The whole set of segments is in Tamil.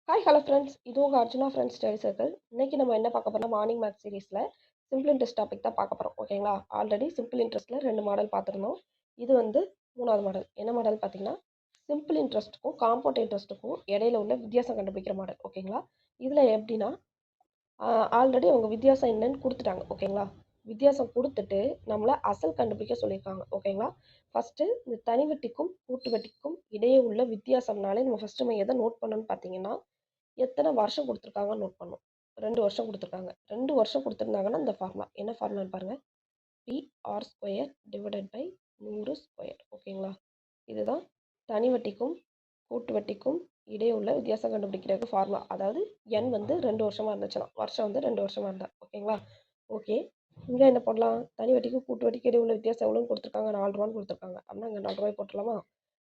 Hello friends. இது உங்கள் அர்ஜுனா ஃப்ரெண்ட்ஸ் ஸ்டடி சர்க்கிள். இன்னைக்கு நம்ம என்ன பார்க்க போறோம்னா, மார்னிங் மேத்ஸ் சீரிஸில் சிம்பிள் இன்ட்ரெஸ்ட் டாபிக் தான் பார்க்க போகிறோம். ஓகேங்களா? ஆல்ரெடி சிம்பிள் இன்ட்ரெஸ்ட்டில் 2 மாடல் பார்த்துருந்தோம். இது வந்து 3வது மாடல். என்ன மாடல் பார்த்தீங்கன்னா, சிம்பிள் இன்ட்ரெஸ்ட்டுக்கும் காம்பவுண்ட் இன்ட்ரெஸ்ட்டுக்கும் இடையில உள்ள வித்தியாசம் கண்டுபிடிக்கிற மாடல். ஓகேங்களா? இதில் எப்படின்னா, ஆல்ரெடி அவங்க வித்தியாசம் என்னன்னு கொடுத்துட்டாங்க. ஓகேங்களா? வித்தியாசம் கொடுத்துட்டு நம்மளை அசல் கண்டுபிடிக்க சொல்லியிருக்காங்க. ஓகேங்களா? ஃபஸ்ட்டு இந்த தனி வட்டிக்கும் கூட்டு வட்டிக்கும் இடையே உள்ள வித்தியாசம்னாலே நம்ம ஃபஸ்ட்டு நம்ம எதை நோட் பண்ணணும்னு பார்த்தீங்கன்னா, எத்தனை வருஷம் கொடுத்துருக்காங்கன்னு நோட் பண்ணணும். 2 வருஷம் கொடுத்துருக்காங்க. 2 வருஷம் கொடுத்துருந்தாங்கன்னா இந்த ஃபார்முலா. என்ன ஃபார்முலான்னு பாருங்க. PR square divided by 100 square. ஓகேங்களா? இதுதான் தனி வட்டிக்கும் கூட்டு வட்டிக்கும் இடையே உள்ள வித்தியாசம் கண்டுபிடிக்கிறதுக்கு ஃபார்முலா. அதாவது n வந்து 2 வருஷமா இருந்துச்சுன்னா, வருஷம் வந்து 2 வருஷமா இருந்தா. ஓகேங்களா? ஓகே. இங்க என்ன பண்ணலாம்? தனி வட்டிக்கும் கூட்டு வட்டிக்கும் இடையே உள்ள வித்தியாசம் எவ்வளோன்னு கொடுத்துருக்காங்க? 4 ரூபான்னு கொடுத்துருக்காங்க. அப்படின்னா இங்கே 4 ரூபாய் போட்டுடலாமா?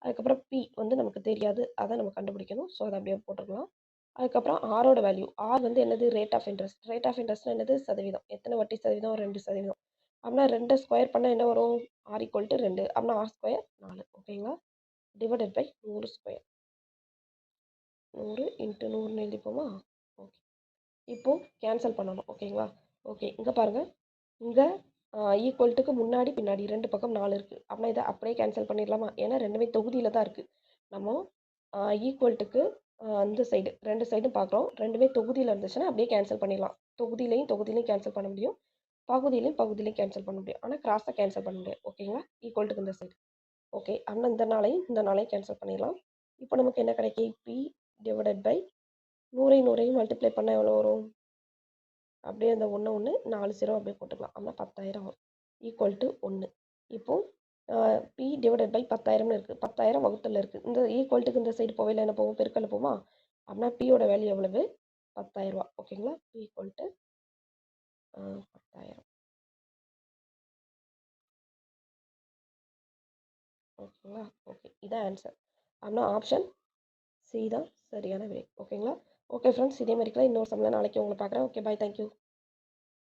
அதுக்கப்புறம் P வந்து நமக்கு தெரியாது. அதை நம்ம கண்டுபிடிக்கணும். ஸோ அதை அப்படியே போட்டுக்கலாம். அதுக்கப்புறம் ஆரோட வேல்யூ. ஆர் வந்து என்னது? Rate of interest. Rate of இன்ட்ரெஸ்ட்னா என்னது? சதவீதம். எத்தனை வட்டி சதவீதம்? 2%. அப்படின்னா 2 ஸ்கொயர் பண்ணால் என்ன வரும்? R = 2. அப்படின்னா R ஸ்கொயர் 4. ஓகேங்களா? Divided by 100 square. 100 × 100ன்னு எழுதிப்போமா? ஓகே. இப்போ கேன்சல் பண்ணணும். ஓகேங்களா? ஓகே. இங்கே பாருங்கள். இங்கே ஈக்குவல்ட்டுக்கு முன்னாடி பின்னாடி 2 பக்கம் 4 இருக்குது. அப்படின்னா இதை அப்படியே கேன்சல் பண்ணிடலாமா? ஏன்னா ரெண்டுமே தொகுதியில் தான் இருக்குது. நம்ம ஈக்குவல்ட்டுக்கு இந்த சைடு 2 சைடும் பார்க்குறோம். ரெண்டுமே தொகுதியில் இருந்துச்சுன்னா அப்படியே கேன்சல் பண்ணிடலாம். தொகுதியிலையும் கேன்சல் பண்ண முடியும். பகுதியிலையும் கேன்சல் பண்ண முடியும். ஆனால் கிராஸாக கேன்சல் பண்ண முடியாது. ஓகேங்களா? ஈக்குவல்ட்டுக்கு இந்த சைடு. ஓகே. அப்படின்னா இந்த நாளையும் கேன்சல் பண்ணிடலாம். இப்போ நமக்கு என்ன கிடைக்கும்? P டிவைடட் பை 100ஐயும் மல்டிப்ளை பண்ணால் எவ்வளோ வரும்? அப்படியே அந்த 1 4 0 அப்படியே போட்டுக்கலாம். அப்படின்னா 10,000 வரும். Equal to 1. இப்போ P டிவைடட் பை 10,000ன்னு இருக்குது. 10,000 வகுத்தலில் இருக்குது. இந்த ஈக்குவல்ட்டுக்கு இந்த சைடு போவையில் என்ன போகும்? பெருக்கல்ல போமா? அப்படின்னா பியோட வேல்யூ எவ்வளவு? 10,000. ஓகேங்களா? P equal to 10,000. ஓகேங்களா? ஓகே. இதான் ஆன்சர். அப்படின்னா ஆப்ஷன் சி தான் சரியான விடை. ஓகேங்களா? ஓகே ஃப்ரெண்ட்ஸ், இதே மாதிரிக்கலாம் இன்னொரு சம்மில் நாளைக்கு உங்களை பார்க்குறேன். ஓகே, பாய். தேங்க்யூ.